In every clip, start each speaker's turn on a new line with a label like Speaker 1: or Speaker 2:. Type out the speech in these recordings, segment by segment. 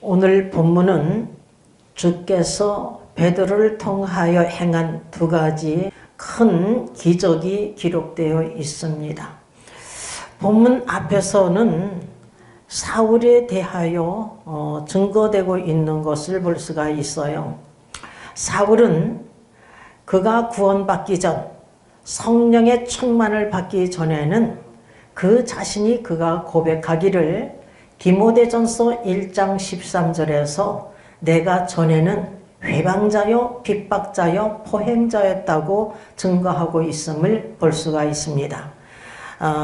Speaker 1: 오늘 본문은 주께서 베드로를 통하여 행한 두 가지 큰 기적이 기록되어 있습니다. 본문 앞에서는 사울에 대하여 증거되고 있는 것을 볼 수가 있어요. 사울은 그가 구원받기 전, 성령의 충만을 받기 전에는 그 자신이 그가 고백하기를 디모데전서 1장 13절에서 내가 전에는 회방자요 핍박자요 포행자였다고 증거하고 있음을 볼 수가 있습니다.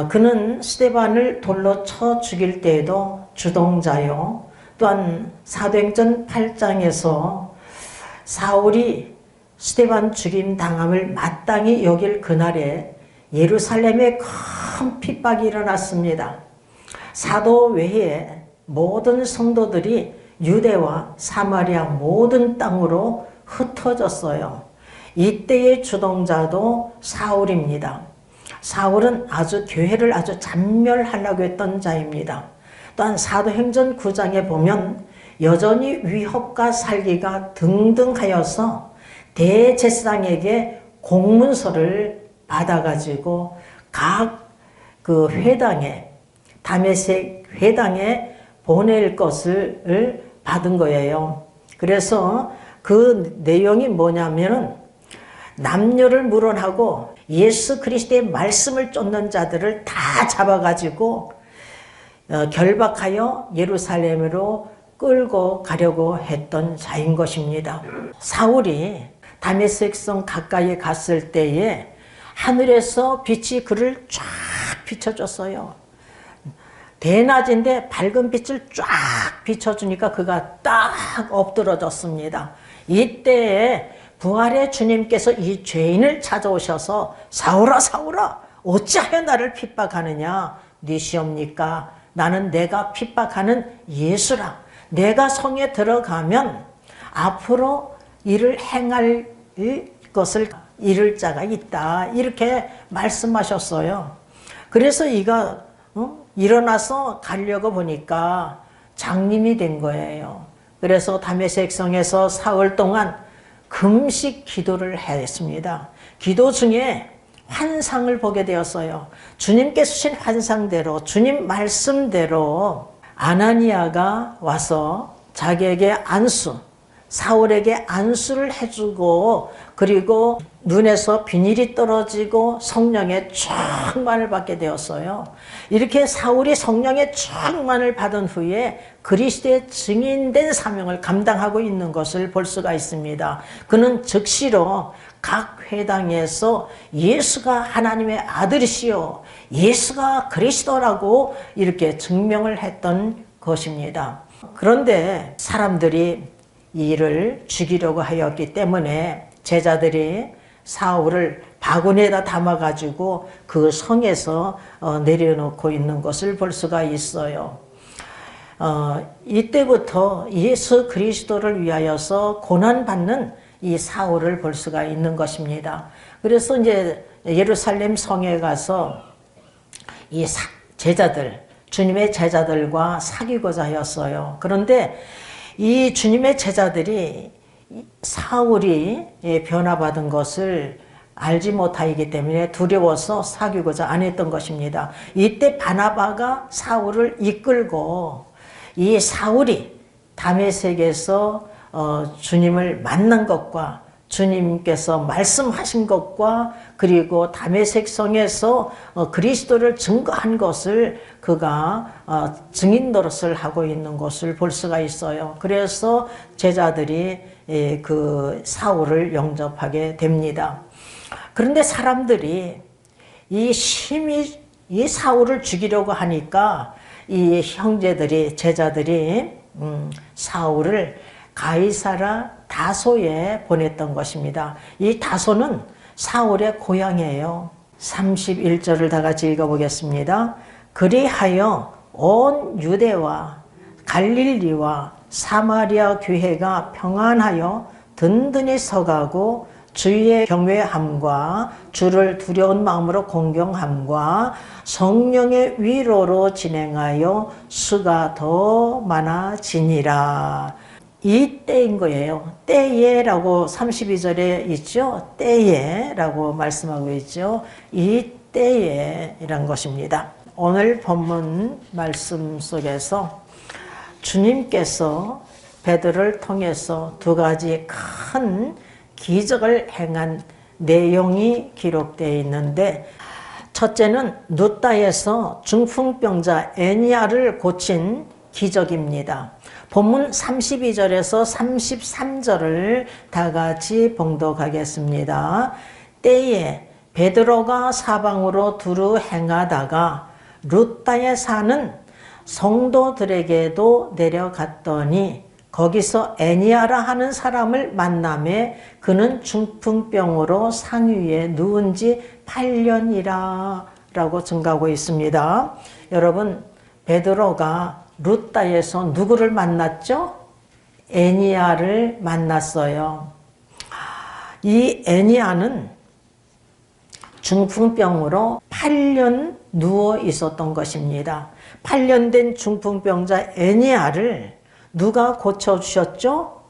Speaker 1: 그는 스데반을 돌로 쳐 죽일 때에도 주동자요, 또한 사도행전 8장에서 사울이 스데반 죽임 당함을 마땅히 여길 그날에 예루살렘에 큰 핍박이 일어났습니다. 사도 외에 모든 성도들이 유대와 사마리아 모든 땅으로 흩어졌어요. 이때의 주동자도 사울입니다. 사울은 교회를 아주 잔멸하려고 했던 자입니다. 또한 사도행전 9장에 보면 여전히 위협과 살기가 등등하여서 대제사장에게 공문서를 받아가지고 각 그 회당에, 다메섹 회당에 보낼 것을 받은 거예요. 그래서 그 내용이 뭐냐면은 남녀를 물어나고 예수 그리스도의 말씀을 쫓는 자들을 다 잡아가지고 결박하여 예루살렘으로 끌고 가려고 했던 자인 것입니다. 사울이 다메섹성 가까이에 갔을 때에 하늘에서 빛이 그를 쫙 비춰줬어요. 대낮인데 밝은 빛을 쫙 비춰주니까 그가 딱 엎드러졌습니다. 이때에 부활의 주님께서 이 죄인을 찾아오셔서 사울아 사울아 어찌하여 나를 핍박하느냐, 네 시옵니까? 나는 내가 핍박하는 예수라. 내가 성에 들어가면 앞으로 이를 행할 것을 이룰 자가 있다, 이렇게 말씀하셨어요. 그래서 이가 일어나서 가려고 보니까 장님이 된 거예요. 그래서 다메섹 성에서 사흘 동안 금식 기도를 했습니다. 기도 중에 환상을 보게 되었어요. 주님께서 주신 환상대로, 주님 말씀대로 아나니아가 와서 자기에게 사울에게 안수를 해주고, 그리고 눈에서 비닐이 떨어지고 성령의 충만을 받게 되었어요. 이렇게 사울이 성령의 충만을 받은 후에 그리스도의 증인된 사명을 감당하고 있는 것을 볼 수가 있습니다. 그는 즉시로 각 회당에서 예수가 하나님의 아들이시요, 예수가 그리스도라고 이렇게 증명을 했던 것입니다. 그런데 사람들이 이를 죽이려고 하였기 때문에 제자들이 사울을 바구니에다 담아가지고 그 성에서 내려놓고 있는 것을 볼 수가 있어요. 이때부터 예수 그리스도를 위하여서 고난받는 이 사울을 볼 수가 있는 것입니다. 그래서 이제 예루살렘 성에 가서 이 제자들, 주님의 제자들과 사귀고자 하였어요. 그런데 이 주님의 제자들이 사울이 변화받은 것을 알지 못하기 때문에 두려워서 사귀고자 안 했던 것입니다. 이때 바나바가 사울을 이끌고 이 사울이 다메섹에서 주님을 만난 것과 주님께서 말씀하신 것과 그리고 다메섹 성에서 그리스도를 증거한 것을 그가 증인 노릇을 하고 있는 것을 볼 수가 있어요. 그래서 제자들이 그 사울을 영접하게 됩니다. 그런데 사람들이 심히 이 사울을 죽이려고 하니까 이 형제들이, 제자들이 사울을 가이사라 다소에 보냈던 것입니다. 이 다소는 사울의 고향이에요. 31절을 다 같이 읽어보겠습니다. 그리하여 온 유대와 갈릴리와 사마리아 교회가 평안하여 든든히 서가고 주의 경외함과 주를 두려운 마음으로 공경함과 성령의 위로로 진행하여 수가 더 많아지니라. 이 때인 거예요. 때에라고 32절에 있죠. 때에라고 말씀하고 있죠. 이 때에 이란 것입니다. 오늘 본문 말씀 속에서 주님께서 베드로를 통해서 두 가지 큰 기적을 행한 내용이 기록되어 있는데, 첫째는 루다에서 중풍병자 애니아를 고친 기적입니다. 본문 32절에서 33절을 다 같이 봉독하겠습니다. 때에 베드로가 사방으로 두루 행하다가 루다에 사는 성도들에게도 내려갔더니 거기서 애니아라 하는 사람을 만나매 그는 중풍병으로 상위에 누운 지 8년이라 라고 증가하고 있습니다. 여러분, 베드로가 루다에서 누구를 만났죠? 애니아를 만났어요. 이 애니아는 중풍병으로 8년 누워 있었던 것입니다. 8년 된 중풍병자 애니아를 누가 고쳐주셨죠?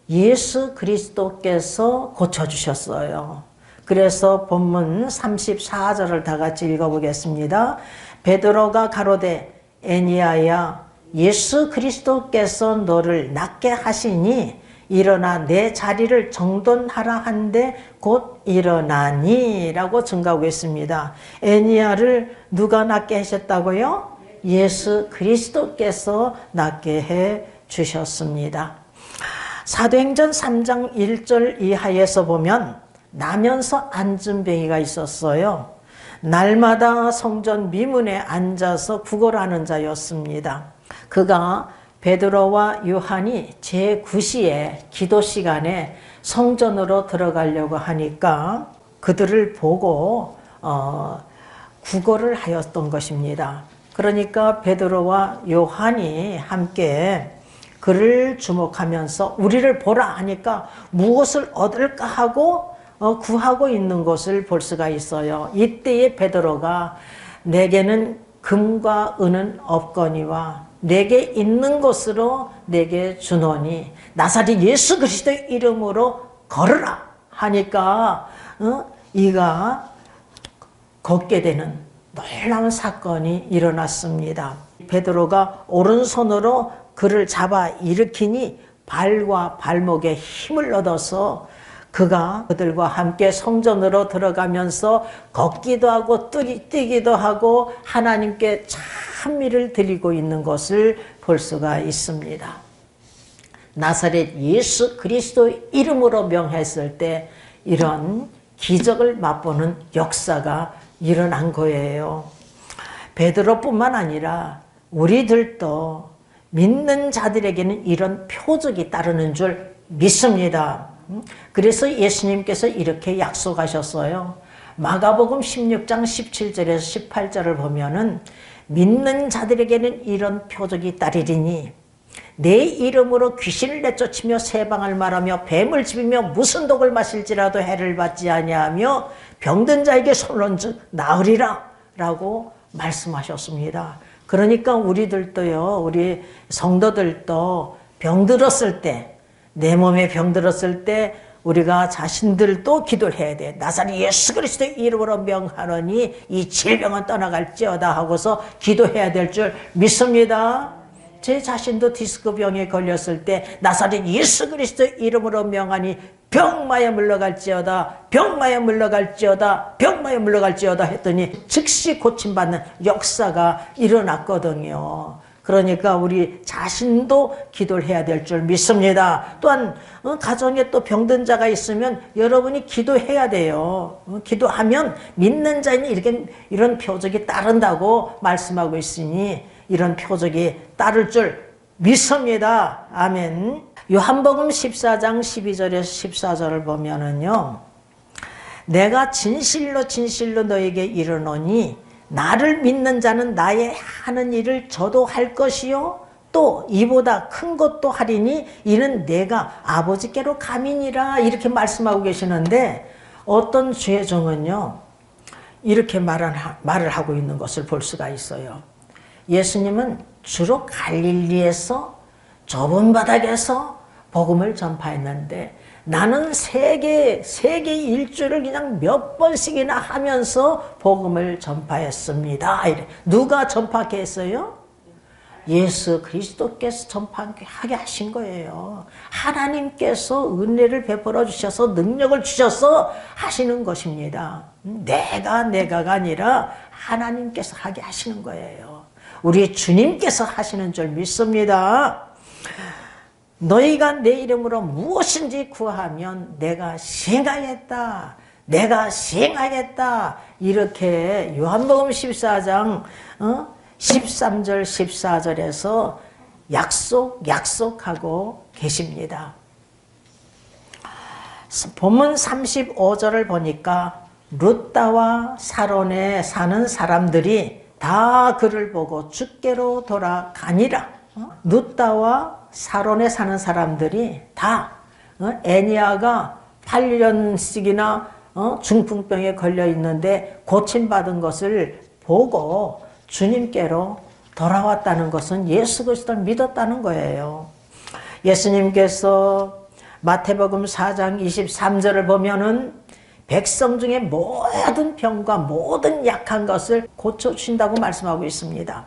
Speaker 1: 예수 그리스도께서 고쳐주셨어요. 그래서 본문 34절을 다 같이 읽어보겠습니다. 베드로가 가로되 애니아야, 예수 그리스도께서 너를 낫게 하시니 일어나 내 자리를 정돈하라 한데 곧 일어나니 라고 증가하고 있습니다. 애니아를 누가 낫게 하셨다고요? 예수 그리스도께서 낫게 해 주셨습니다. 사도행전 3장 1절 이하에서 보면 나면서 앉은뱅이가 있었어요. 날마다 성전 미문에 앉아서 구걸하는 자였습니다. 그가 베드로와 요한이 제9시에 기도 시간에 성전으로 들어가려고 하니까 그들을 보고 구걸을 하였던 것입니다. 그러니까 베드로와 요한이 함께 그를 주목하면서 우리를 보라 하니까 무엇을 얻을까 하고 구하고 있는 것을 볼 수가 있어요. 이때에 베드로가 내게는 금과 은은 없거니와 내게 있는 것으로 내게 주노니 나사렛 예수 그리스도의 이름으로 걸으라 하니까 이가 걷게 되는 놀라운 사건이 일어났습니다. 베드로가 오른손으로 그를 잡아 일으키니 발과 발목에 힘을 얻어서 그가 그들과 함께 성전으로 들어가면서 걷기도 하고 뛰기도 하고 하나님께 찬미를 드리고 있는 것을 볼 수가 있습니다. 나사렛 예수 그리스도의 이름으로 명했을 때 이런 기적을 맛보는 역사가 일어난 거예요. 베드로뿐만 아니라 우리들도 믿는 자들에게는 이런 표적이 따르는 줄 믿습니다. 그래서 예수님께서 이렇게 약속하셨어요. 마가복음 16장 17절에서 18절을 보면은 믿는 자들에게는 이런 표적이 따르리니 내 이름으로 귀신을 내쫓으며 세방을 말하며 뱀을 집이며 무슨 독을 마실지라도 해를 받지 아니하며 병든 자에게 손을 얹어 나으리라 라고 말씀하셨습니다. 그러니까 우리들도요, 우리 성도들도 병들었을 때, 내 몸에 병들었을 때 우리가 자신들도 기도를 해야 돼. 나사렛 예수 그리스도의 이름으로 명하노니 이 질병은 떠나갈지어다 하고서 기도해야 될 줄 믿습니다. 제 자신도 디스크 병에 걸렸을 때 나사렛 예수 그리스도의 이름으로 명하니 병마에 물러갈지어다, 병마에 물러갈지어다, 병마에 물러갈지어다 했더니 즉시 고침받는 역사가 일어났거든요. 그러니까 우리 자신도 기도를 해야 될 줄 믿습니다. 또한 가정에 또 병든 자가 있으면 여러분이 기도해야 돼요. 기도하면 믿는 자는 이런 표적이 따른다고 말씀하고 있으니 이런 표적이 따를 줄 믿습니다. 아멘. 요한복음 14장 12절에서 14절을 보면은요, 내가 진실로 진실로 너에게 이르노니 나를 믿는 자는 나의 하는 일을 저도 할 것이요 또 이보다 큰 것도 하리니 이는 내가 아버지께로 감이니라 이렇게 말씀하고 계시는데 어떤 주의 종은요 이렇게 말을 하고 있는 것을 볼 수가 있어요. 예수님은 주로 갈릴리에서 좁은 바닥에서 복음을 전파했는데 나는 세계 일주를 그냥 몇 번씩이나 하면서 복음을 전파했습니다. 누가 전파하게 했어요? 예수 그리스도께서 전파하게 하신 거예요. 하나님께서 은혜를 베풀어 주셔서 능력을 주셔서 하시는 것입니다. 내가가 아니라 하나님께서 하게 하시는 거예요. 우리 주님께서 하시는 줄 믿습니다. 너희가 내 이름으로 무엇인지 구하면 내가 시행하겠다. 내가 시행하겠다. 이렇게 요한복음 14장 13절 14절에서 약속하고 계십니다. 본문 35절을 보니까 룻다와 사론에 사는 사람들이 다 그를 보고 주께로 돌아가니라. 룻다와 사론에 사는 사람들이 다 애니아가 8년씩이나 중풍병에 걸려 있는데 고침받은 것을 보고 주님께로 돌아왔다는 것은 예수 그리스도를 믿었다는 거예요. 예수님께서 마태복음 4장 23절을 보면은 백성 중에 모든 병과 모든 약한 것을 고쳐주신다고 말씀하고 있습니다.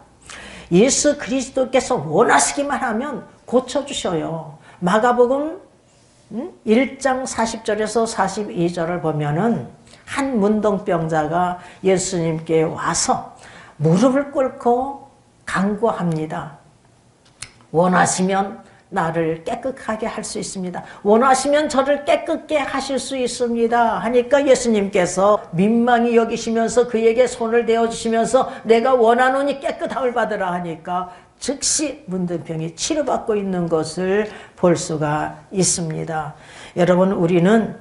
Speaker 1: 예수 그리스도께서 원하시기만 하면 고쳐주셔요. 마가복음 1장 40절에서 42절을 보면은 한 문둥병자가 예수님께 와서 무릎을 꿇고 간구합니다. 원하시면 나를 깨끗하게 할 수 있습니다. 원하시면 저를 깨끗게 하실 수 있습니다. 하니까 예수님께서 민망히 여기시면서 그에게 손을 대어주시면서 내가 원하노니 깨끗함을 받으라 하니까 즉시 문둥병이 치료받고 있는 것을 볼 수가 있습니다. 여러분, 우리는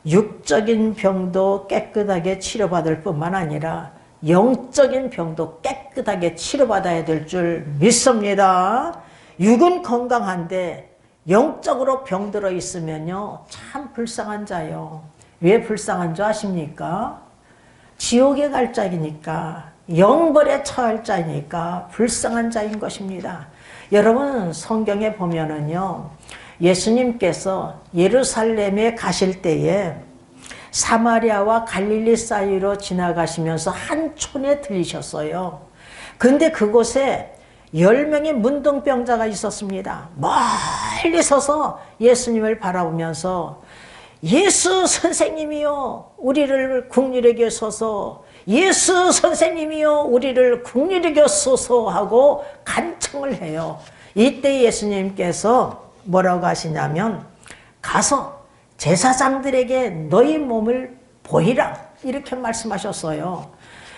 Speaker 1: 육적인 병도 깨끗하게 치료받을 뿐만 아니라 영적인 병도 깨끗하게 치료받아야 될 줄 믿습니다. 육은 건강한데 영적으로 병들어 있으면요 참 불쌍한 자요. 왜 불쌍한 줄 아십니까? 지옥에 갈 자이니까, 영벌에 처할 자이니까 불쌍한 자인 것입니다. 여러분, 성경에 보면은요 예수님께서 예루살렘에 가실 때에 사마리아와 갈릴리 사이로 지나가시면서 한 촌에 들리셨어요. 근데 그곳에 10명의 문둥병자가 있었습니다. 멀리 서서 예수님을 바라보면서 예수 선생님이요 우리를 긍휼히 여기소서, 예수 선생님이요 우리를 긍휼히 여기소서 하고 간청을 해요. 이때 예수님께서 뭐라고 하시냐면 가서 제사장들에게 너희 몸을 보이라 이렇게 말씀하셨어요.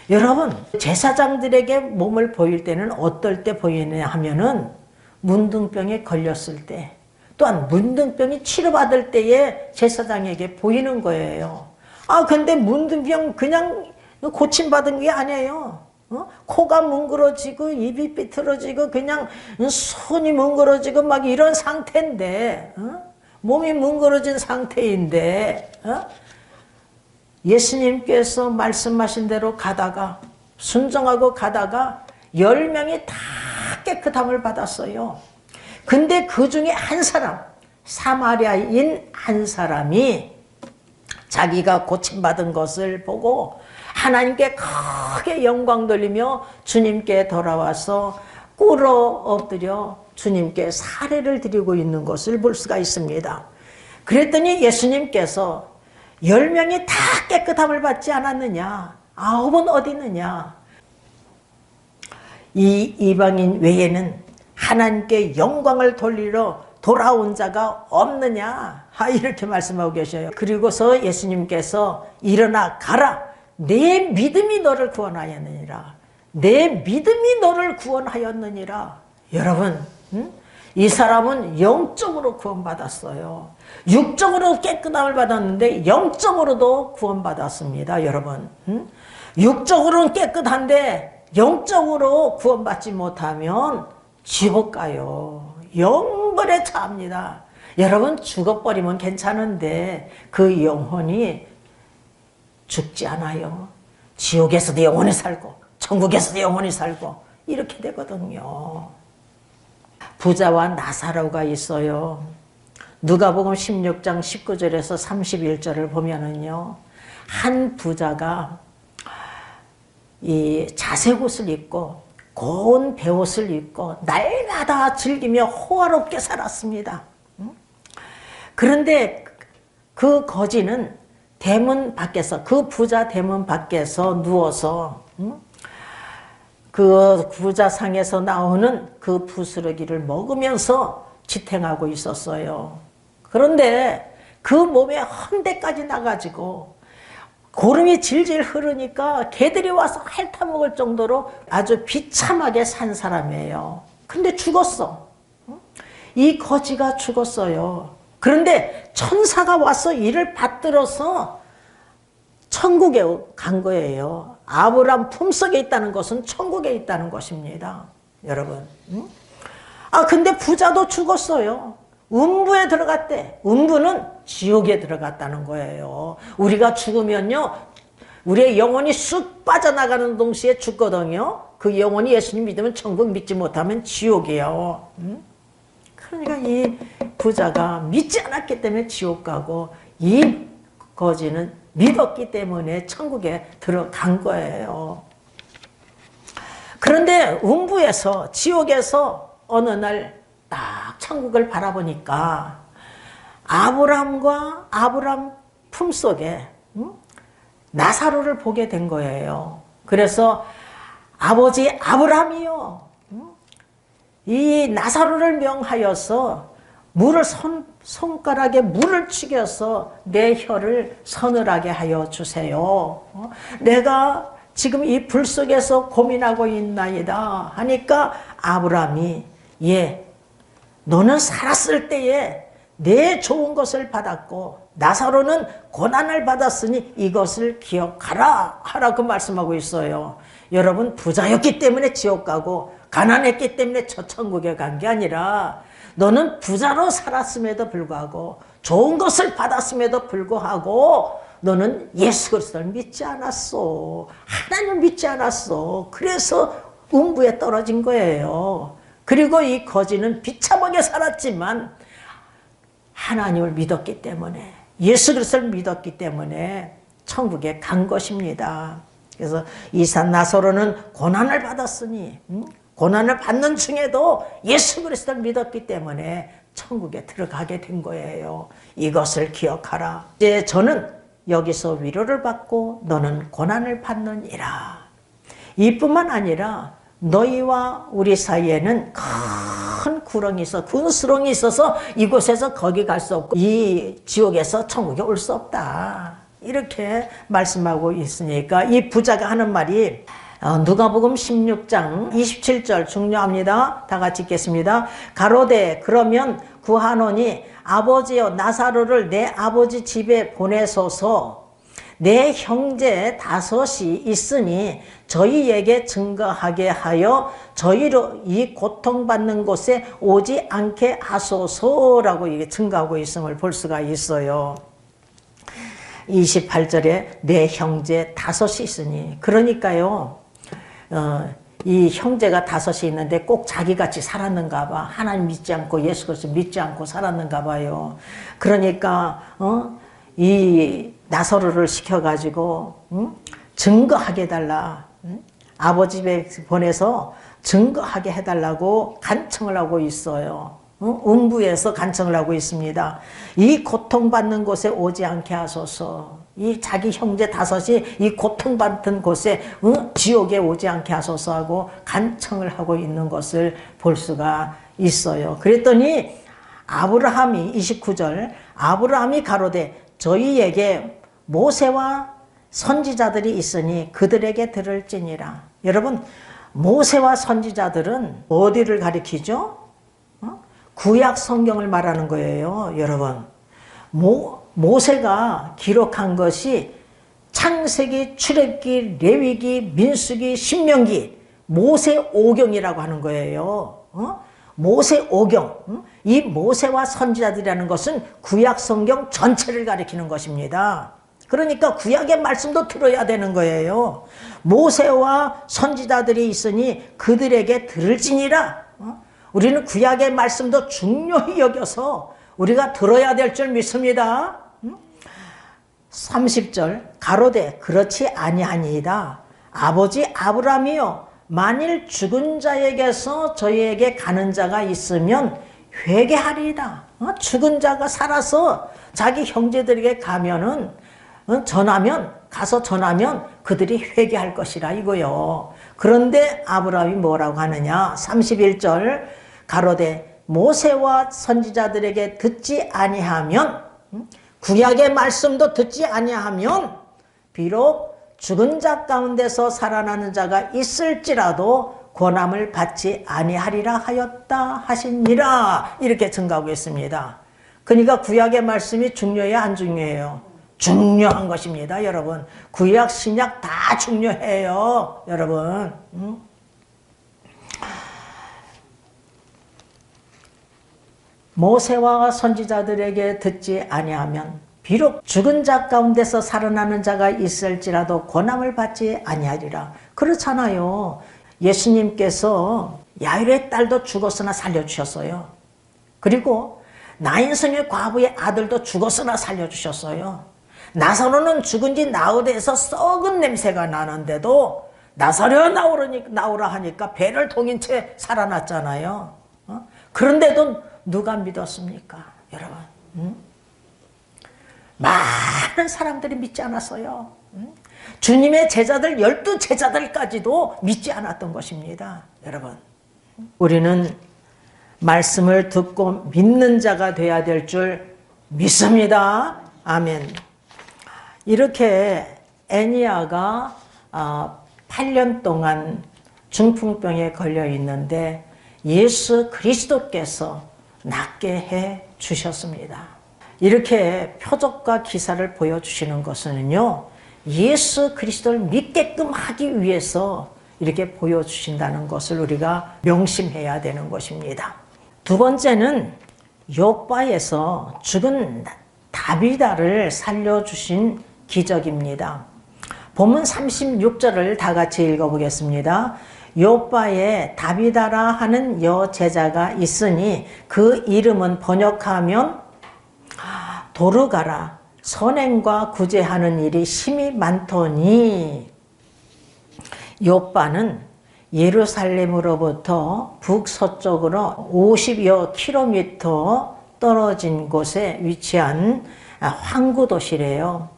Speaker 1: 여러분, 제사장들에게 몸을 보일 때는 어떨 때 보이느냐 하면은 문둥병에 걸렸을 때, 또한 문둥병이 치료받을 때에 제사장에게 보이는 거예요. 근데 문둥병 그냥 고침받은 게 아니에요. 코가 뭉그러지고 입이 삐뚤어지고 그냥 손이 뭉그러지고 막 이런 상태인데, 몸이 뭉그러진 상태인데, 예수님께서 말씀하신 대로 가다가 순종하고 가다가 10명이 다 깨끗함을 받았어요. 근데 그 중에 한 사람, 사마리아인 한 사람이 자기가 고침받은 것을 보고 하나님께 크게 영광 돌리며 주님께 돌아와서 꿇어 엎드려 주님께 사례를 드리고 있는 것을 볼 수가 있습니다. 그랬더니 예수님께서 10명이 다 깨끗함을 받지 않았느냐? 9은 어디 있느냐? 이 이방인 외에는 하나님께 영광을 돌리러 돌아온 자가 없느냐? 이렇게 말씀하고 계셔요. 그리고서 예수님께서 일어나 가라. 내 믿음이 너를 구원하였느니라. 내 믿음이 너를 구원하였느니라. 여러분, 이 사람은 영적으로 구원받았어요. 육적으로 깨끗함을 받았는데 영적으로도 구원받았습니다. 여러분, 육적으로는 깨끗한데 영적으로 구원받지 못하면 지옥 가요. 영벌에 처합니다. 여러분 죽어버리면 괜찮은데 그 영혼이 죽지 않아요. 지옥에서도 영원히 살고 천국에서도 영원히 살고 이렇게 되거든요. 부자와 나사로가 있어요. 누가복음 16장 19절에서 31절을 보면은요, 한 부자가 이 자색 옷을 입고 고운 베옷을 입고 날마다 즐기며 호화롭게 살았습니다. 그런데 그 거지는 대문 밖에서, 그 부자 대문 밖에서 누워서 그 부자상에서 나오는 그 부스러기를 먹으면서 지탱하고 있었어요. 그런데 그 몸에 헌데까지 나가지고 고름이 질질 흐르니까 개들이 와서 핥아먹을 정도로 아주 비참하게 산 사람이에요. 근데 죽었어. 이 거지가 죽었어요. 그런데 천사가 와서 이를 받들어서 천국에 간 거예요. 아브라함 품속에 있다는 것은 천국에 있다는 것입니다. 여러분. 근데 부자도 죽었어요. 음부에 들어갔대. 음부는 지옥에 들어갔다는 거예요. 우리가 죽으면요, 우리의 영혼이 쑥 빠져나가는 동시에 죽거든요. 그 영혼이 예수님 믿으면 천국, 믿지 못하면 지옥이에요. 그러니까 이 부자가 믿지 않았기 때문에 지옥 가고, 이 거지는 믿었기 때문에 천국에 들어간 거예요. 그런데 음부에서, 지옥에서 어느 날 딱 천국을 바라보니까 아브람과 아브람 품속에 나사로를 보게 된 거예요. 그래서 아버지 아브람이요, 이 나사로를 명하여서 물을 손가락에 물을 죽여서 내 혀를 서늘하게 하여 주세요. 내가 지금 이 불 속에서 고민하고 있나이다 하니까 아브람이, 예, 너는 살았을 때에 내 좋은 것을 받았고 나사로는 고난을 받았으니 이것을 기억하라 하라고 말씀하고 있어요. 여러분, 부자였기 때문에 지옥 가고 가난했기 때문에 저 천국에 간 게 아니라, 너는 부자로 살았음에도 불구하고 좋은 것을 받았음에도 불구하고 너는 예수 그리스도를 믿지 않았어. 하나님을 믿지 않았어. 그래서 음부에 떨어진 거예요. 그리고 이 거지는 비참하게 살았지만 하나님을 믿었기 때문에, 예수 그리스도를 믿었기 때문에 천국에 간 것입니다. 그래서 이산 나사로는 고난을 받았으니, 고난을 받는 중에도 예수 그리스도를 믿었기 때문에 천국에 들어가게 된 거예요. 이것을 기억하라. 이제 저는 여기서 위로를 받고 너는 고난을 받느니라. 이뿐만 아니라 너희와 우리 사이에는 큰 구렁이 있어, 군수렁이 있어서 이곳에서 거기 갈 수 없고 이 지옥에서 천국에 올 수 없다. 이렇게 말씀하고 있으니까 이 부자가 하는 말이 누가복음 16장 27절 중요합니다. 다 같이 읽겠습니다. 가로되 그러면 구하노니 아버지여 나사로를 내 아버지 집에 보내소서. 내 형제 5이 있으니 저희에게 증거하게 하여 저희로 이 고통받는 곳에 오지 않게 하소서라고 이게 증거하고 있음을 볼 수가 있어요. 28절에 내 형제 5이 있으니, 그러니까요, 이 형제가 5이 있는데 꼭 자기같이 살았는가 봐. 하나님 믿지 않고 예수 그리스도 믿지 않고 살았는가 봐요. 그러니까 이 나사로를 시켜가지고 증거하게 해달라. 아버지 집에 보내서 증거하게 해달라고 간청을 하고 있어요. 음부에서 간청을 하고 있습니다. 이 고통받는 곳에 오지 않게 하소서. 이 자기 형제 5이 이 고통받는 곳에 지옥에 오지 않게 하소서 하고 간청을 하고 있는 것을 볼 수가 있어요. 그랬더니 아브라함이 29절 아브라함이 가로되 저희에게 모세와 선지자들이 있으니 그들에게 들을지니라. 여러분, 모세와 선지자들은 어디를 가리키죠? 구약 성경을 말하는 거예요. 여러분, 모세가 기록한 것이 창세기, 출애굽기, 레위기, 민수기, 신명기, 모세 오경이라고 하는 거예요. 모세 오경, 이 모세와 선지자들이라는 것은 구약 성경 전체를 가리키는 것입니다. 그러니까 구약의 말씀도 들어야 되는 거예요. 모세와 선지자들이 있으니 그들에게 들을지니라. 우리는 구약의 말씀도 중요히 여겨서 우리가 들어야 될 줄 믿습니다. 30절 가로되 그렇지 아니하니이다. 아버지 아브라함이여 만일 죽은 자에게서 저희에게 가는 자가 있으면 회개하리이다. 죽은 자가 살아서 자기 형제들에게 가면은 가서 전하면 그들이 회개할 것이라 이거요. 그런데 아브라함이 뭐라고 하느냐? 31절 가로되 모세와 선지자들에게 듣지 아니하면, 구약의 말씀도 듣지 아니하면 비록 죽은 자 가운데서 살아나는 자가 있을지라도 권함을 받지 아니하리라 하였다 하시니라. 이렇게 증가하고 있습니다. 그러니까 구약의 말씀이 중요해요, 안 중요해요? 중요한 것입니다, 여러분. 구약, 신약 다 중요해요, 여러분. 모세와 선지자들에게 듣지 아니하면 비록 죽은 자 가운데서 살아나는 자가 있을지라도 권함을 받지 아니하리라. 그렇잖아요. 예수님께서 야일의 딸도 죽었으나 살려주셨어요. 그리고 나인성의 과부의 아들도 죽었으나 살려주셨어요. 나사로는 죽은 지 나흘에서 썩은 냄새가 나는데도 나사로 나오라 하니까 배를 동인 채 살아났잖아요. 그런데도 누가 믿었습니까, 여러분? 많은 사람들이 믿지 않았어요. 주님의 제자들 12제자들까지도 믿지 않았던 것입니다, 여러분. 우리는 말씀을 듣고 믿는 자가 되어야 될 줄 믿습니다. 아멘. 이렇게 애니아가 8년 동안 중풍병에 걸려 있는데 예수 그리스도께서 낫게 해 주셨습니다. 이렇게 표적과 기사를 보여주시는 것은요, 예수 그리스도를 믿게끔 하기 위해서 이렇게 보여주신다는 것을 우리가 명심해야 되는 것입니다. 두 번째는 욥바에서 죽은 다비다를 살려주신 기적입니다. 본문 36절을 다 같이 읽어보겠습니다. 욥바에 다비다라 하는 여제자가 있으니 그 이름은 번역하면 도르가라 선행과 구제하는 일이 심히 많더니, 욥바는 예루살렘으로부터 북서쪽으로 50여 킬로미터 떨어진 곳에 위치한 항구도시래요.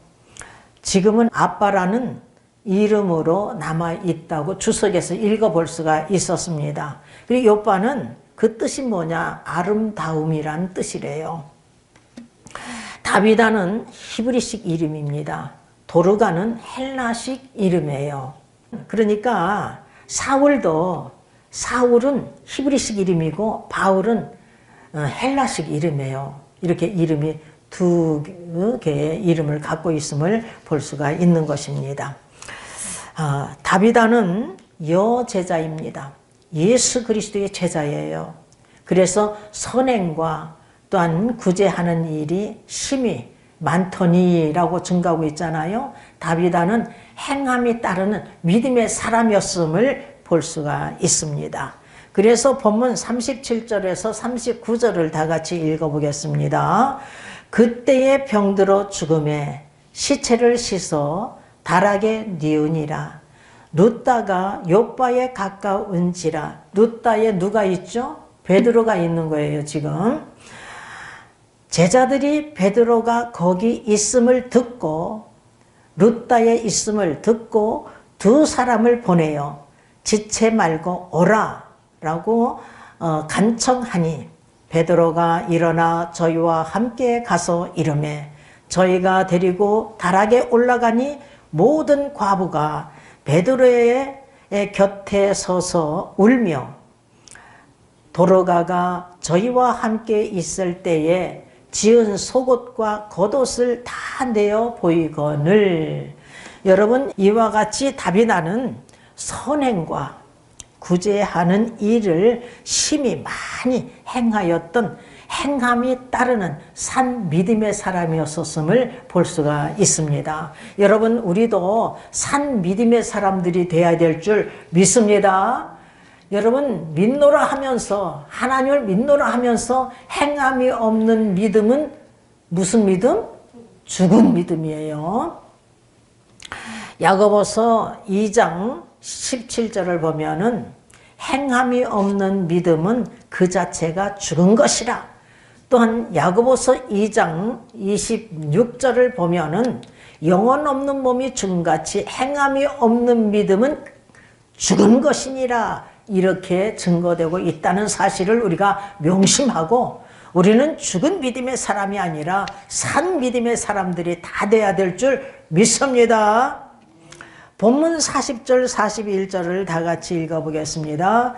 Speaker 1: 지금은 아빠라는 이름으로 남아있다고 주석에서 읽어볼 수가 있었습니다. 그리고 욥바는 그 뜻이 뭐냐? 아름다움이란 뜻이래요. 다비다는 히브리식 이름입니다. 도르가는 헬라식 이름이에요. 그러니까 사울은 히브리식 이름이고 바울은 헬라식 이름이에요. 이렇게 이름이 두 개의 이름을 갖고 있음을 볼 수가 있는 것입니다. 다비다는 여제자입니다. 예수 그리스도의 제자예요. 그래서 선행과 또한 구제하는 일이 심히 많더니라고 증가하고 있잖아요. 다비다는 행함이 따르는 믿음의 사람이었음을 볼 수가 있습니다. 그래서 본문 37절에서 39절을 다 같이 읽어보겠습니다. 그때의 병들어 죽음에 시체를 씻어 다락에 뉘우니라. 룻다가 욥바에 가까운지라. 룻다에 누가 있죠? 베드로가 있는 거예요, 지금. 제자들이 베드로가 거기 있음을 듣고, 룻다에 있음을 듣고 두 사람을 보내요. 지체 말고 오라 라고 간청하니 베드로가 일어나 저희와 함께 가서 이르매 저희가 데리고 다락에 올라가니 모든 과부가 베드로의 곁에 서서 울며, 도르가가 저희와 함께 있을 때에 지은 속옷과 겉옷을 다 내어 보이거늘. 여러분, 이와 같이 다비다는 선행과 구제하는 일을 심히 많이 행하였던 행함이 따르는 산 믿음의 사람이었음을 볼 수가 있습니다. 여러분, 우리도 산 믿음의 사람들이 되어야 될 줄 믿습니다. 여러분, 믿노라 하면서, 하나님을 믿노라 하면서 행함이 없는 믿음은 무슨 믿음? 죽은 믿음이에요. 야고보서 2장 17절을 보면은 행함이 없는 믿음은 그 자체가 죽은 것이라. 또한 야고보서 2장 26절을 보면은 영혼 없는 몸이 죽음같이 행함이 없는 믿음은 죽은 것이니라. 이렇게 증거되고 있다는 사실을 우리가 명심하고, 우리는 죽은 믿음의 사람이 아니라 산 믿음의 사람들이 다 돼야 될 줄 믿습니다. 본문 40절 41절을 다 같이 읽어보겠습니다.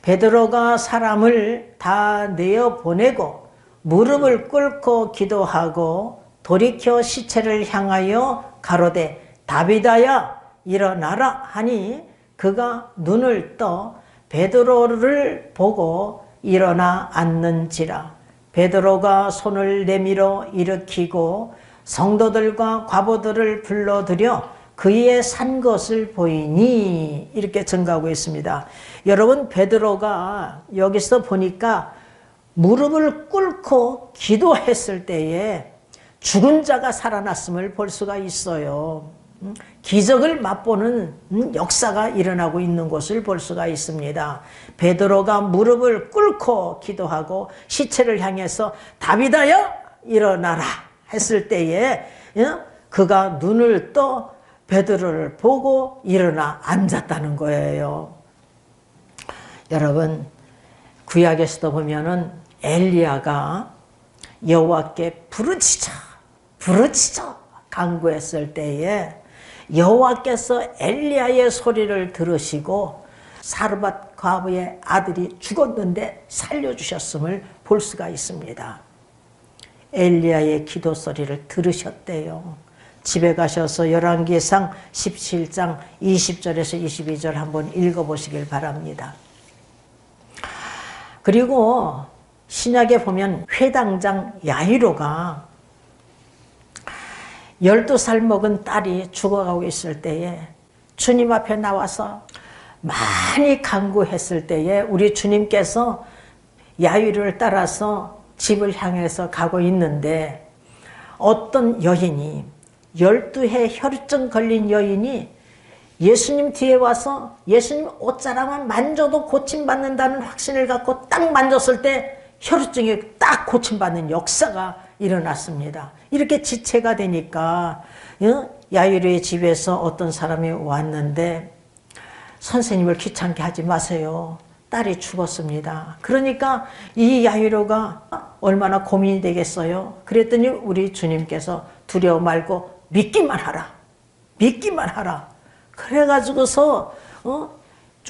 Speaker 1: 베드로가 사람을 다 내어보내고 무릎을 꿇고 기도하고 돌이켜 시체를 향하여 가로되 다비다야 일어나라 하니 그가 눈을 떠 베드로를 보고 일어나 앉는지라. 베드로가 손을 내밀어 일으키고 성도들과 과부들을 불러들여 그의 산 것을 보이니, 이렇게 증가하고 있습니다. 여러분, 베드로가 여기서 보니까 무릎을 꿇고 기도했을 때에 죽은 자가 살아났음을 볼 수가 있어요. 기적을 맛보는 역사가 일어나고 있는 것을 볼 수가 있습니다. 베드로가 무릎을 꿇고 기도하고 시체를 향해서 다비다여 일어나라 했을 때에 그가 눈을 떠 베드로를 보고 일어나 앉았다는 거예요. 여러분, 구약에서도 보면은 엘리야가 여호와께 부르짖어 간구했을 때에 여호와께서 엘리야의 소리를 들으시고 사르밧 과부의 아들이 죽었는데 살려주셨음을 볼 수가 있습니다. 엘리야의 기도 소리를 들으셨대요. 집에 가셔서 열왕기상 17장 20절에서 22절 한번 읽어보시길 바랍니다. 그리고 신약에 보면 회당장 야이로가 12살 먹은 딸이 죽어가고 있을 때에 주님 앞에 나와서 많이 간구했을 때에 우리 주님께서 야이로를 따라서 집을 향해서 가고 있는데 어떤 여인이 12해 혈증 걸린 여인이 예수님 뒤에 와서 예수님 옷자락만 만져도 고침받는다는 확신을 갖고 딱 만졌을 때 혈증이 딱 고침받는 역사가 일어났습니다. 이렇게 지체가 되니까 야이로의 집에서 어떤 사람이 왔는데 선생님을 귀찮게 하지 마세요. 딸이 죽었습니다. 그러니까 이 야이로가 얼마나 고민이 되겠어요. 그랬더니 우리 주님께서 두려워 말고 믿기만 하라. 믿기만 하라. 그래가지고서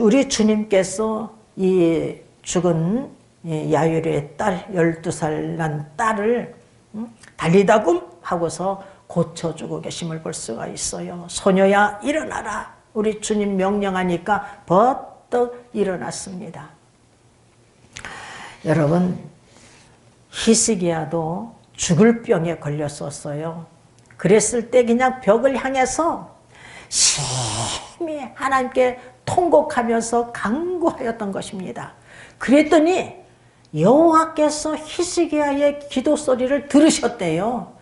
Speaker 1: 우리 주님께서 이 죽은 야이로의 딸 12살 난 딸을 달리다굼 하고서 고쳐주고 계심을 볼 수가 있어요. 소녀야 일어나라. 우리 주님 명령하니까 버떡 일어났습니다. 여러분, 히스기야도 죽을 병에 걸렸었어요. 그랬을 때 그냥 벽을 향해서 심히 하나님께 통곡하면서 간구하였던 것입니다. 그랬더니 여호와께서 히스기야의 기도 소리를 들으셨대요.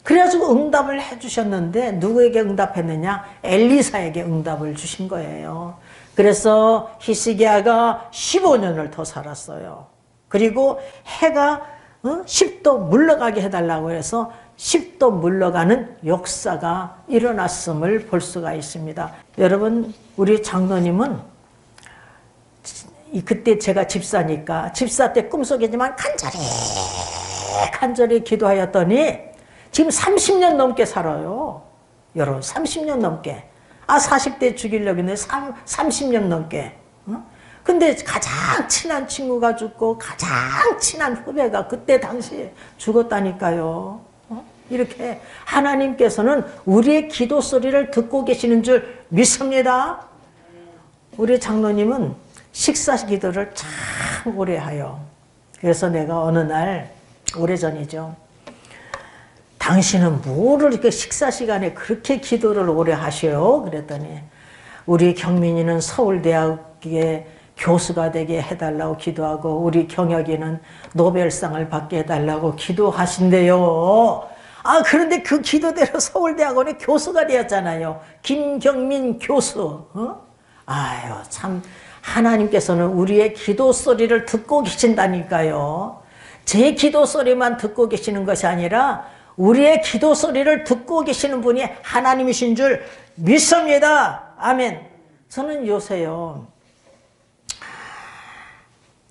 Speaker 1: 그래가지고 응답을 해주셨는데 누구에게 응답했느냐? 엘리사에게 응답을 주신 거예요. 그래서 히스기야가 15년을 더 살았어요. 그리고 해가 10도 물러가게 해달라고 해서 10도 물러가는 역사가 일어났음을 볼 수가 있습니다. 여러분, 우리 장로님은 그때 제가 집사니까 집사 때 꿈속이지만 간절히 기도하였더니 지금 30년 넘게 살아요. 여러분, 30년 넘게. 40대 죽이려고 했는데 30년 넘게. 근데 가장 친한 친구가 죽고 가장 친한 후배가 그때 당시에 죽었다니까요. 이렇게 하나님께서는 우리의 기도 소리를 듣고 계시는 줄 믿습니다. 우리 장로님은 식사 기도를 참 오래 하여. 그래서 내가 어느 날, 오래전이죠. 당신은 뭐를 이렇게 식사 시간에 그렇게 기도를 오래 하셔요? 그랬더니 우리 경민이는 서울대학에 교수가 되게 해달라고 기도하고 우리 경혁이는 노벨상을 받게 해달라고 기도하신대요. 아, 그런데 그 기도대로 서울대학원에 교수가 되었잖아요. 김경민 교수. 아유, 참 하나님께서는 우리의 기도 소리를 듣고 계신다니까요. 제 기도 소리만 듣고 계시는 것이 아니라 우리의 기도 소리를 듣고 계시는 분이 하나님이신 줄 믿습니다. 아멘. 저는 요새요,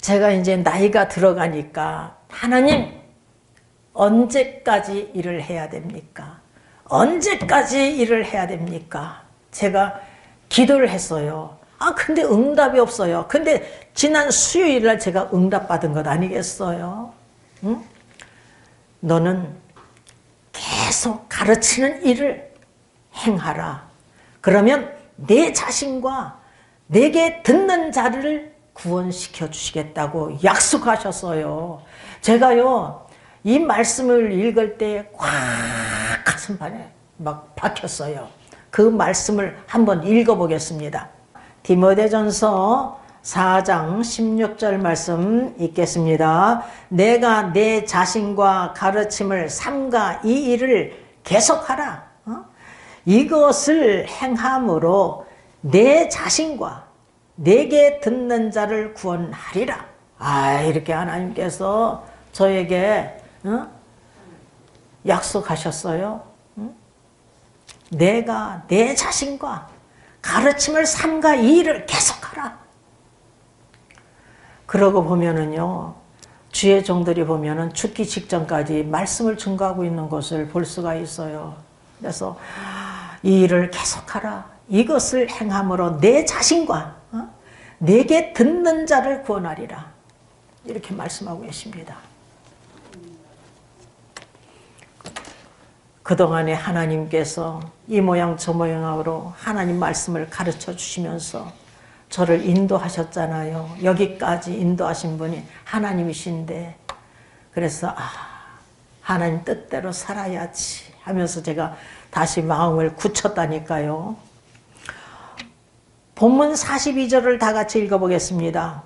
Speaker 1: 제가 이제 나이가 들어가니까 하나님 언제까지 일을 해야 됩니까? 언제까지 일을 해야 됩니까? 제가 기도를 했어요. 아, 근데 응답이 없어요. 근데 지난 수요일날 제가 응답받은 것 아니겠어요? 응? 너는 계속 가르치는 일을 행하라. 그러면 내 자신과 내게 듣는 자를 구원시켜 주시겠다고 약속하셨어요. 제가요, 이 말씀을 읽을 때 꽉 가슴판에 막 박혔어요. 그 말씀을 한번 읽어보겠습니다. 디모데전서 4장 16절 말씀 읽겠습니다. 내가 내 자신과 가르침을 삼가 이 일을 계속하라. 이것을 행함으로 내 자신과 내게 듣는 자를 구원하리라. 아, 이렇게 하나님께서 저에게 약속하셨어요. 내가 내 자신과 가르침을 삼가 이 일을 계속하라. 그러고 보면은요, 주의 종들이 보면은 죽기 직전까지 말씀을 증거하고 있는 것을 볼 수가 있어요. 그래서 이 일을 계속하라. 이것을 행함으로 내 자신과 내게 듣는 자를 구원하리라. 이렇게 말씀하고 계십니다. 그동안에 하나님께서 이 모양 저 모양으로 하나님 말씀을 가르쳐 주시면서 저를 인도하셨잖아요. 여기까지 인도하신 분이 하나님이신데, 그래서 하나님 뜻대로 살아야지 하면서 제가 다시 마음을 굳혔다니까요. 본문 42절을 다 같이 읽어보겠습니다.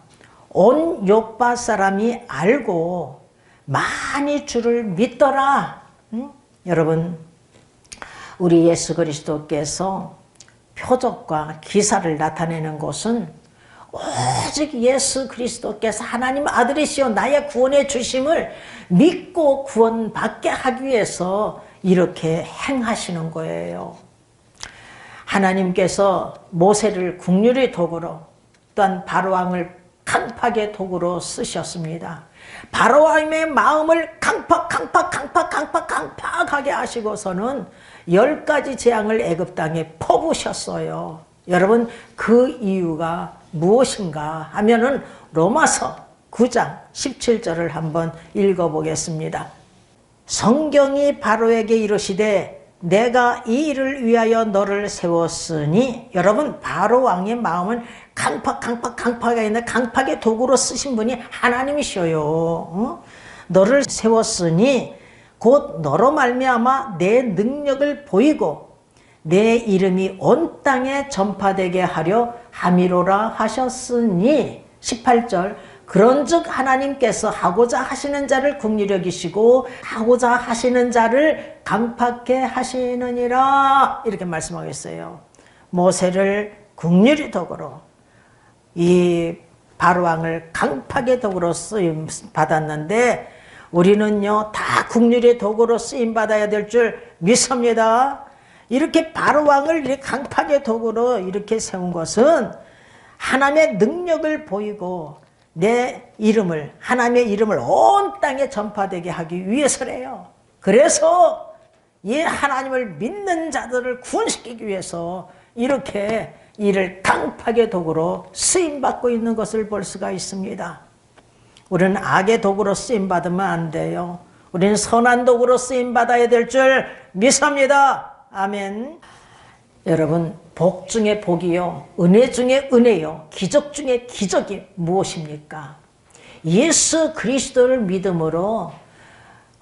Speaker 1: 온 요파 사람이 알고 많이 주를 믿더라. 여러분, 우리 예수 그리스도께서 표적과 기사를 나타내는 것은 오직 예수 그리스도께서 하나님 아들이시오 나의 구원의 주심을 믿고 구원받게 하기 위해서 이렇게 행하시는 거예요. 하나님께서 모세를 국률의 도구로, 또한 바로왕을 강팍의 도구로 쓰셨습니다. 바로왕의 마음을 강팍하게 하시고서는 10가지 재앙을 애굽 땅에 퍼부으셨어요. 여러분, 그 이유가 무엇인가 하면은 로마서 9장 17절을 한번 읽어보겠습니다. 성경이 바로에게 이르시되 내가 이 일을 위하여 너를 세웠으니, 여러분, 바로 왕의 마음은 강팍에 있는 강팍의 도구로 쓰신 분이 하나님이셔요. 너를 세웠으니 곧 너로 말미암아 내 능력을 보이고 내 이름이 온 땅에 전파되게 하려 함이로라 하셨으니, 18절, 그런즉 하나님께서 하고자 하시는 자를 긍휼히 여기시고 하고자 하시는 자를 강팍해 하시느니라. 이렇게 말씀하겠어요. 모세를 긍휼히 도구로, 이 바로왕을 강팍의 도구로 쓰임 받았는데 우리는요 다 긍휼의 도구로 쓰임 받아야 될 줄 믿습니다. 이렇게 바로왕을 이렇게 강팍의 도구로 이렇게 세운 것은 하나님의 능력을 보이고 내 이름을, 하나님의 이름을 온 땅에 전파되게 하기 위해서래요. 그래서 이 하나님을 믿는 자들을 구원시키기 위해서 이렇게 이를 강팍의 도구로 쓰임받고 있는 것을 볼 수가 있습니다. 우리는 악의 도구로 쓰임받으면 안 돼요. 우리는 선한 도구로 쓰임받아야 될 줄 믿습니다. 아멘. 여러분, 복 중에 복이요, 은혜 중에 은혜요, 기적 중에 기적이 무엇입니까? 예수 그리스도를 믿음으로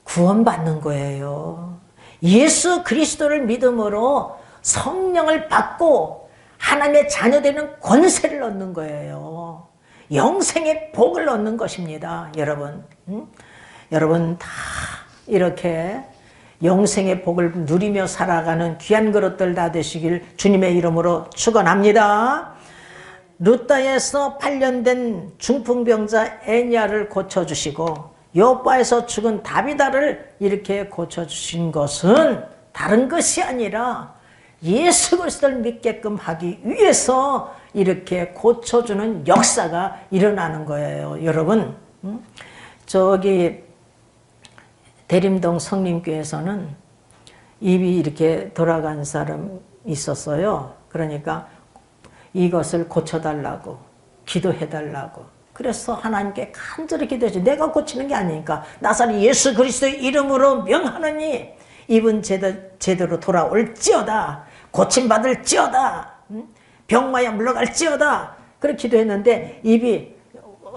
Speaker 1: 구원받는 거예요. 예수 그리스도를 믿음으로 성령을 받고 하나님의 자녀되는 권세를 얻는 거예요. 영생의 복을 얻는 것입니다. 여러분, 여러분 다 이렇게 영생의 복을 누리며 살아가는 귀한 그릇들 다 되시길 주님의 이름으로 축원합니다. 루다에서 8년 된 중풍병자 애니아를 고쳐주시고 요바에서 죽은 다비다를 이렇게 고쳐주신 것은 다른 것이 아니라 예수 그리스도를 믿게끔 하기 위해서 이렇게 고쳐주는 역사가 일어나는 거예요. 여러분, 저기 대림동 성림교회에서는 입이 이렇게 돌아간 사람 있었어요. 그러니까 이것을 고쳐달라고 기도해달라고 그래서 하나님께 간절히 기도했죠. 내가 고치는 게 아니니까 나사렛 예수 그리스도의 이름으로 명하노니 입은 제대로 돌아올지어다, 고침받을지어다, 병마야 물러갈지어다, 그렇게 기도했는데 입이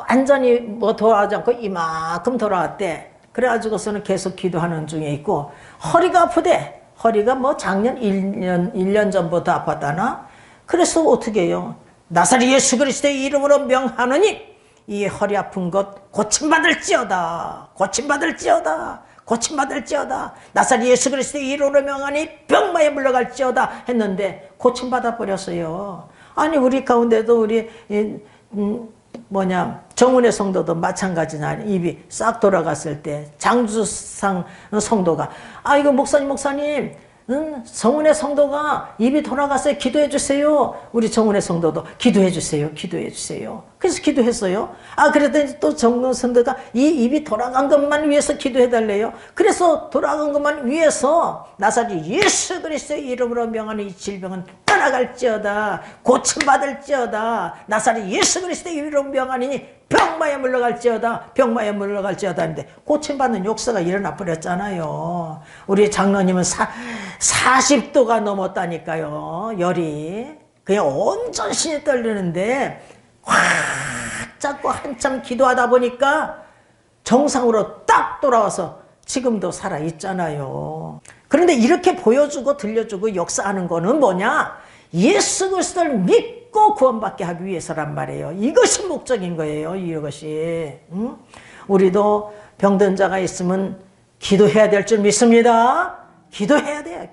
Speaker 1: 완전히 뭐 돌아가지 않고 이만큼 돌아왔대. 그래가지고서는 계속 기도하는 중에 있고, 허리가 아프대. 허리가 뭐 작년 1년 전부터 아팠다나? 그래서 어떻게 해요? 나사렛 예수 그리스도의 이름으로 명하노니 이 허리 아픈 것 고침받을지어다, 고침받을지어다, 고침받을지어다. 나사렛 예수 그리스도의 이름으로 명하니 병마에 물러갈지어다 했는데 고침받아 버렸어요. 아니 우리 가운데도 우리 정은혜 성도도 마찬가지나 입이 싹 돌아갔을 때 장주상 성도가 이거 목사님 정은혜 성도가 입이 돌아갔어요. 기도해 주세요. 우리 정은혜 성도도 기도해 주세요. 기도해 주세요. 그래서 기도했어요. 그랬더니 또 정은혜 성도가 이 입이 돌아간 것만 위해서 기도해 달래요. 그래서 돌아간 것만 위해서 나사렛 예수 그리스도의 이름으로 명하는 이 질병은 떠나갈지어다, 고침받을지어다. 나사렛 예수 그리스도의 이름으로 명하니 병마에 물러갈지어다, 병마에 물러갈지어다 하는데 고침받는 역사가 일어나 버렸잖아요. 우리 장로님은 40도가 넘었다니까요. 열이 그냥 온 전신이 떨리는데 확 잡고 한참 기도하다 보니까 정상으로 딱 돌아와서 지금도 살아있잖아요. 그런데 이렇게 보여주고 들려주고 역사하는 거는 뭐냐? 예수 그리스도를 믿고 구원받게 하기 위해서란 말이에요. 이것이 목적인 거예요. 이것이. 우리도 병든 자가 있으면 기도해야 될 줄 믿습니다. 기도해야 돼요.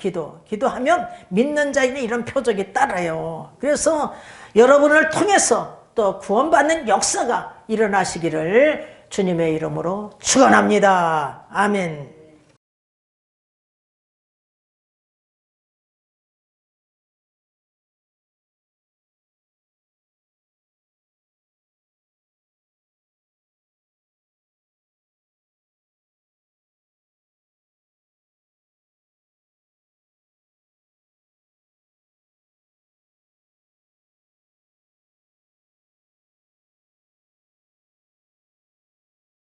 Speaker 1: 기도하면 믿는 자에는 이런 표적이 따라요. 그래서 여러분을 통해서 또 구원받는 역사가 일어나시기를 주님의 이름으로 축원합니다. 아멘.